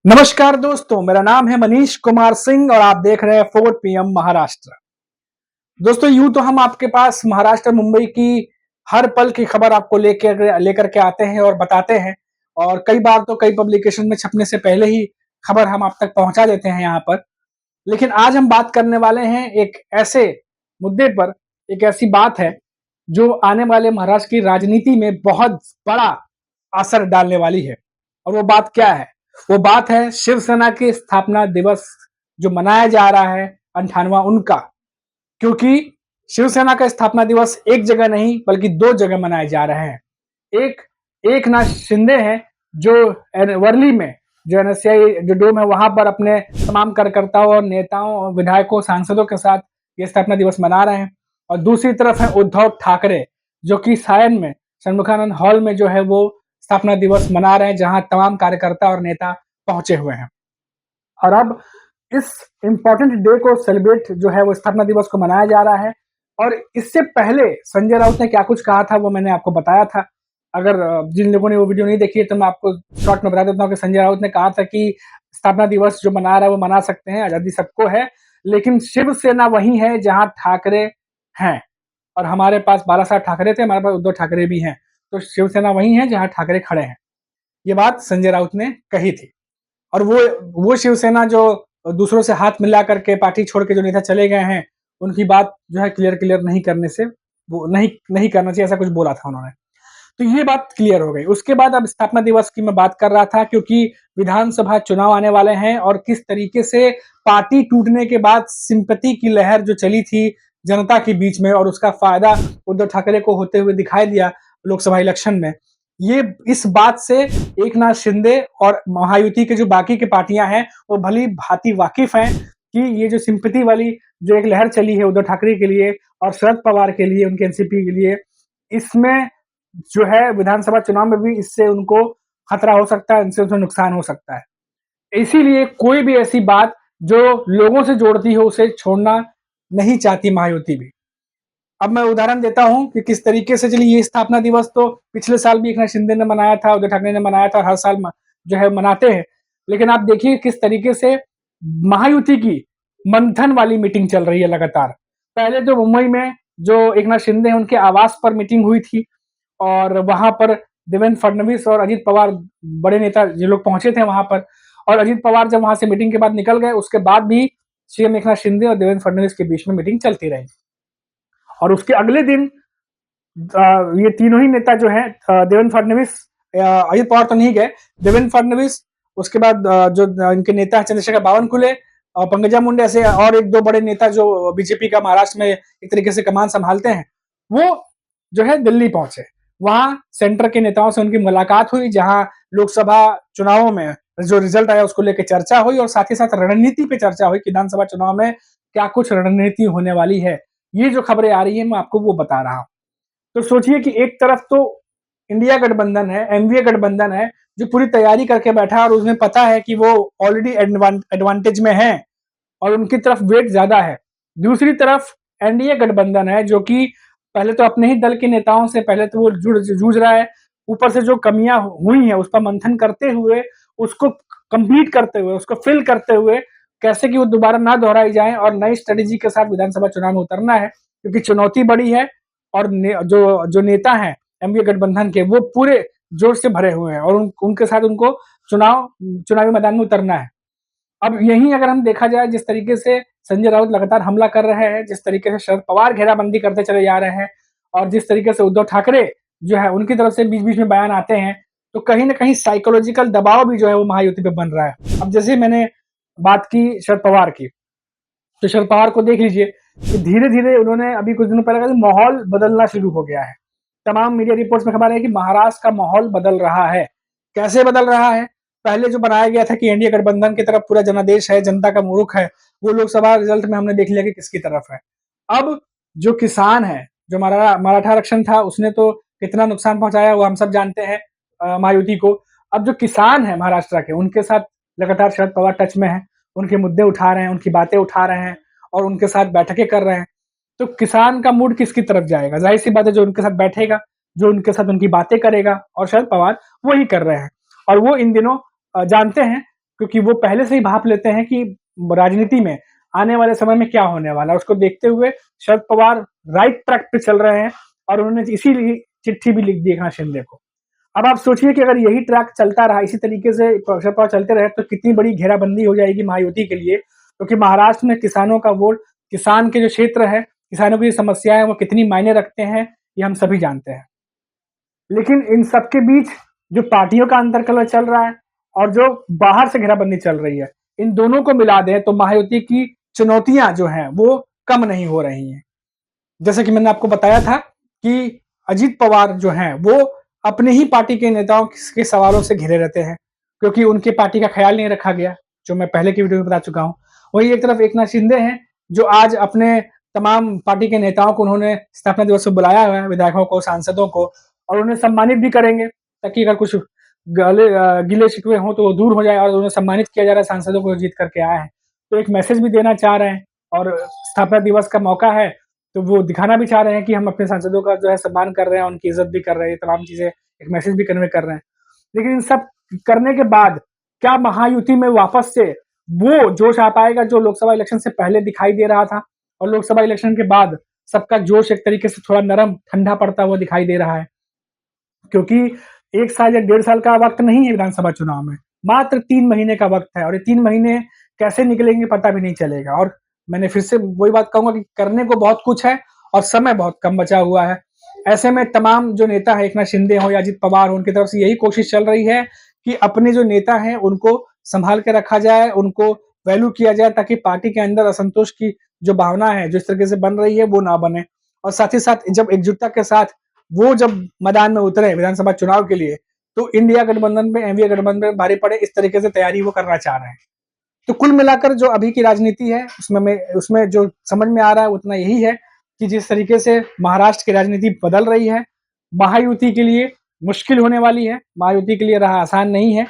नमस्कार दोस्तों, मेरा नाम है मनीष कुमार सिंह और आप देख रहे हैं 4 PM महाराष्ट्र। दोस्तों, यूं तो हम आपके पास महाराष्ट्र मुंबई की हर पल की खबर आपको लेकर के आते हैं और बताते हैं, और कई बार तो कई पब्लिकेशन में छपने से पहले ही खबर हम आप तक पहुंचा देते हैं यहाँ पर। लेकिन आज हम बात करने वाले हैं एक ऐसे मुद्दे पर, एक ऐसी बात है जो आने वाले महाराष्ट्र की राजनीति में बहुत बड़ा असर डालने वाली है। और वो बात क्या है? वो बात है शिवसेना की स्थापना दिवस जो मनाया जा रहा है 98वां उनका। क्योंकि शिवसेना का स्थापना दिवस एक जगह नहीं बल्कि 2 जगह मनाए जा रहे हैं। एक एकनाथ शिंदे हैं जो वर्ली में जो एनएससीआई जो डोम है वहां पर अपने तमाम कार्यकर्ताओं और नेताओं और विधायकों सांसदों के साथ ये स्थापना दिवस मना रहे हैं। और दूसरी तरफ है उद्धव ठाकरे जो कि सायन में षणमुखानंद हॉल में जो है वो स्थापना दिवस मना रहे हैं, जहां तमाम कार्यकर्ता और नेता पहुंचे हुए हैं। और अब इस इंपॉर्टेंट डे को सेलिब्रेट जो है वो स्थापना दिवस को मनाया जा रहा है। और इससे पहले संजय राउत ने क्या कुछ कहा था वो मैंने आपको बताया था। अगर जिन लोगों ने वो वीडियो नहीं देखी है तो मैं आपको शॉर्ट में बता देता हूँ कि संजय राउत ने कहा था कि स्थापना दिवस जो मना रहा है वो मना सकते हैं, आजादी सबको है, लेकिन शिवसेना वही है जहां ठाकरे हैं। और हमारे पास बालासाहेब ठाकरे थे, हमारे पास उद्धव ठाकरे भी हैं, तो शिवसेना वही है जहां ठाकरे खड़े हैं। ये बात संजय राउत ने कही थी। और वो शिवसेना जो दूसरों से हाथ मिला करके पार्टी छोड़ के जो नेता चले गए हैं, उनकी बात जो है क्लियर नहीं करने से वो नहीं करना चाहिए, ऐसा कुछ बोला था उन्होंने। तो ये बात क्लियर हो गई। उसके बाद अब स्थापना दिवस की मैं बात कर रहा था, क्योंकि विधानसभा चुनाव आने वाले हैं और किस तरीके से पार्टी टूटने के बाद सिंपैथी की लहर जो चली थी जनता के बीच में और उसका फायदा उद्धव ठाकरे को होते हुए दिखाई दिया लोकसभा इलेक्शन में। ये इस बात से एकनाथ शिंदे और महायुति के जो बाकी के पार्टियां हैं वो भली भांति वाकिफ हैं कि ये जो सिंपैथी वाली जो एक लहर चली है उद्धव ठाकरे के लिए और शरद पवार के लिए, उनके एनसीपी के लिए, इसमें जो है विधानसभा चुनाव में भी इससे उनको खतरा हो सकता है, इनसे उनको नुकसान हो सकता है। इसीलिए कोई भी ऐसी बात जो लोगों से जोड़ती हो उसे छोड़ना नहीं चाहती महायुति भी। अब मैं उदाहरण देता हूं कि किस तरीके से चली ये स्थापना दिवस। तो पिछले साल भी एकनाथ शिंदे ने मनाया था, उद्धव ठाकरे ने मनाया था और हर साल जो है मनाते हैं। लेकिन आप देखिए किस तरीके से महायुति की मंथन वाली मीटिंग चल रही है लगातार। पहले तो मुंबई में जो एकनाथ शिंदे हैं उनके आवास पर मीटिंग हुई थी और वहां पर देवेंद्र फडणवीस और अजित पवार बड़े नेता जो लोग पहुंचे थे वहां पर। और अजित पवार जब वहां से मीटिंग के बाद निकल गए उसके बाद भी सीएम एकनाथ शिंदे और देवेंद्र फडणवीस के बीच में मीटिंग चलती रही। और उसके अगले दिन ये तीनों ही नेता जो हैं, देवेंद्र फडणवीस, अजित पवार तो नहीं गए, देवेंद्र फडणवीस, उसके बाद जो इनके नेता हैं चंद्रशेखर बावनकुले और पंकजा मुंडे, ऐसे और एक दो बड़े नेता जो बीजेपी का महाराष्ट्र में एक तरीके से कमान संभालते हैं, वो जो है दिल्ली पहुंचे। वहां सेंटर के नेताओं से उनकी मुलाकात हुई, जहां लोकसभा चुनावों में जो रिजल्ट आया उसको लेकर चर्चा हुई और साथ ही साथ रणनीति पे चर्चा हुई कि विधानसभा चुनाव में क्या कुछ रणनीति होने वाली है। ये जो खबरें आ रही है मैं आपको वो बता रहा हूं। तो सोचिए कि एक तरफ तो इंडिया गठबंधन है, एनडीए गठबंधन है, जो पूरी तैयारी करके बैठा है और उसमें पता है कि वो ऑलरेडी एडवांटेज में है और उनकी तरफ वेट ज्यादा है। दूसरी तरफ एनडीए गठबंधन है जो कि पहले तो अपने ही दल के नेताओं से पहले तो वो जूझ रहा है, ऊपर से जो कमियां हुई हैं उस पर मंथन करते हुए, उसको कंप्लीट करते हुए, उसको फिल करते हुए कैसे कि वो दोबारा ना दोहराई जाए और नई स्ट्रेटेजी के साथ विधानसभा चुनाव में उतरना है, क्योंकि चुनौती बड़ी है। और जो नेता हैं एमवीए गठबंधन के वो पूरे जोर से भरे हुए हैं और उनके साथ उनको चुनावी मैदान में उतरना है। अब यही अगर हम देखा जाए, जिस तरीके से संजय राउत लगातार हमला कर रहे हैं, जिस तरीके से शरद पवार घेराबंदी करते चले जा रहे हैं और जिस तरीके से उद्धव ठाकरे जो है उनकी तरफ से बीच बीच में बयान आते हैं, तो कहीं ना कहीं साइकोलॉजिकल दबाव भी जो है वो महायुति पे बन रहा है। अब जैसे मैंने बात की शरद पवार की, तो शरद पवार को देख लीजिए कि धीरे धीरे उन्होंने अभी कुछ दिनों पहले कहा माहौल बदलना शुरू हो गया है। तमाम मीडिया रिपोर्ट्स में खबर है कि महाराष्ट्र का माहौल बदल रहा है। कैसे बदल रहा है? पहले जो बनाया गया था कि एनडीए गठबंधन की तरफ पूरा जनादेश है, जनता का मुरुख है, वो लोकसभा रिजल्ट में हमने देख लिया कि किसकी तरफ है। अब जो किसान है, जो मराठा आरक्षण था, उसने तो कितना नुकसान पहुंचाया वो हम सब जानते हैं महायुति को। अब जो किसान है महाराष्ट्र के, उनके साथ लगातार शरद पवार टच में है, उनके मुद्दे उठा रहे हैं, उनकी बातें उठा रहे हैं और उनके साथ बैठकें कर रहे हैं। तो किसान का मूड किसकी तरफ जाएगा? जाहिर सी बात है जो उनके साथ बैठेगा, जो उनके साथ उनकी बातें करेगा, और शरद पवार वही कर रहे हैं। और वो इन दिनों जानते हैं क्योंकि वो पहले से ही भाप लेते हैं कि राजनीति में आने वाले समय में क्या होने वाला है। उसको देखते हुए शरद पवार राइट ट्रैक पे चल रहे हैं और उन्होंने इसीलिए चिट्ठी भी लिख दी एकनाथ शिंदे को। अब आप सोचिए कि अगर यही ट्रैक चलता रहा, इसी तरीके से शरद पवार चलते रहे, तो कितनी बड़ी घेराबंदी हो जाएगी महायुति के लिए, क्योंकि महाराष्ट्र में किसानों का वोट, किसान के जो क्षेत्र है, किसानों की समस्याएं वो कितनी मायने रखते हैं, ये हम सभी जानते हैं। लेकिन इन सबके बीच जो पार्टियों का अंतरकलह चल रहा है और जो बाहर से घेराबंदी चल रही है, इन दोनों को मिला दें तो महायुति की चुनौतियां जो हैं वो कम नहीं हो रही हैं। जैसे कि मैंने आपको बताया था कि अजीत पवार जो हैं वो अपने ही पार्टी के नेताओं के सवालों से घिरे रहते हैं, क्योंकि उनके पार्टी का ख्याल नहीं रखा गया, जो मैं पहले की वीडियो में बता चुका हूं। वही एक तरफ एकनाथ शिंदे हैं, जो आज अपने तमाम पार्टी के नेताओं को उन्होंने स्थापना दिवस पर बुलाया हुआ है, विधायकों को, सांसदों को, और उन्हें सम्मानित भी करेंगे, ताकि अगर कुछ गिले शिकवे हों तो वो दूर हो जाए, और उन्हें सम्मानित किया जा रहा है सांसदों को जीत करके आए हैं। तो एक मैसेज भी देना चाह रहे हैं, और स्थापना दिवस का मौका है तो वो दिखाना भी चाह रहे हैं कि हम अपने सांसदों का जो है सम्मान कर रहे हैं, उनकी इज्जत भी कर रहे हैं, तमाम चीजें एक मैसेज भी कन्वे कर रहे हैं। लेकिन इन सब करने के बाद क्या महायुति में वापस से वो जोश आ पाएगा जो लोकसभा इलेक्शन से पहले दिखाई दे रहा था, और लोकसभा इलेक्शन के बाद सबका जोश एक तरीके से थोड़ा नरम ठंडा पड़ता हुआ दिखाई दे रहा है, क्योंकि 1 साल या 1.5 साल का वक्त नहीं है विधानसभा चुनाव में, मात्र 3 महीने का वक्त है, और ये 3 महीने कैसे निकलेंगे पता भी नहीं चलेगा। और मैंने फिर से वही बात कहूंगा कि करने को बहुत कुछ है और समय बहुत कम बचा हुआ है। ऐसे में तमाम जो नेता है, एकनाथ शिंदे हो या अजित पवार हो, उनकी तरफ से यही कोशिश चल रही है कि अपने जो नेता हैं उनको संभाल के रखा जाए, उनको वैल्यू किया जाए, ताकि पार्टी के अंदर असंतोष की जो भावना है, जो इस तरीके से बन रही है, वो ना बने। और साथ ही साथ जब एकजुटता के साथ वो जब मैदान में उतरे विधानसभा चुनाव के लिए, तो इंडिया गठबंधन में, एनडीए गठबंधन में भारी पड़े, इस तरीके से तैयारी वो करना चाह रहे हैं। तो कुल मिलाकर जो अभी की राजनीति है उसमें जो समझ में आ रहा है उतना यही है कि जिस तरीके से महाराष्ट्र की राजनीति बदल रही है, महायुति के लिए मुश्किल होने वाली है, महायुति के लिए राह आसान नहीं है,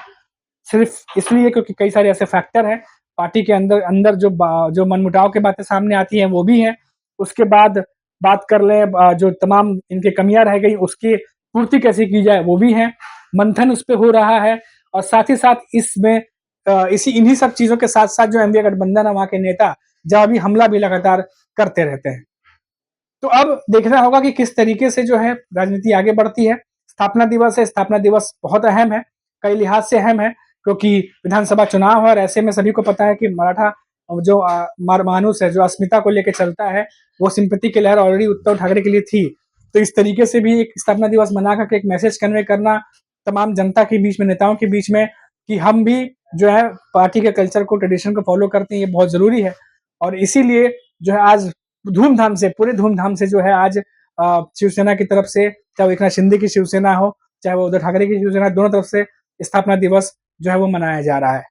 सिर्फ इसलिए क्योंकि कई सारे ऐसे फैक्टर हैं, पार्टी के अंदर अंदर जो मनमुटाव की बातें सामने आती हैं वो भी हैं। उसके बाद बात कर लें जो तमाम इनके कमियां रह गई उसकी पूर्ति कैसे की जाए, वो भी है, मंथन उस पर हो रहा है। और साथ ही साथ इसमें इन्हीं सब चीजों के साथ साथ जो एनडीए गठबंधन है, वहां के नेता जवाबी हमला भी लगातार करते रहते हैं। तो अब देखना होगा कि किस तरीके से जो है राजनीति आगे बढ़ती है। स्थापना दिवस है, स्थापना दिवस बहुत अहम है, कई लिहाज से अहम है, क्योंकि विधानसभा चुनाव है और ऐसे में सभी को पता है कि मराठा जो मानुस है, जो अस्मिता को लेकर चलता है, वो सिंपैथी की लहर ऑलरेडी उद्धव ठाकरे के लिए थी। तो इस तरीके से भी एक स्थापना दिवस मना करके एक मैसेज कन्वे करना तमाम जनता के बीच में, नेताओं के बीच में, कि हम भी जो है पार्टी के कल्चर को, ट्रेडिशन को फॉलो करते हैं, ये बहुत जरूरी है। और इसीलिए जो है आज धूमधाम से, पूरे धूमधाम से जो है आज शिवसेना की तरफ से, चाहे वो एकनाथ शिंदे की शिवसेना हो, चाहे वो उद्धव ठाकरे की शिवसेना, दोनों तरफ से स्थापना दिवस जो है वो मनाया जा रहा है।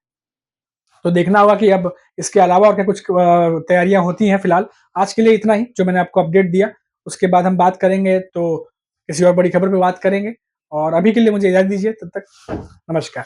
तो देखना होगा कि अब इसके अलावा और क्या कुछ तैयारियां होती हैं। फिलहाल आज के लिए इतना ही जो मैंने आपको अपडेट दिया, उसके बाद हम बात करेंगे तो किसी और बड़ी खबर पे बात करेंगे। और अभी के लिए मुझे इजाजत दीजिए, तब तक नमस्कार।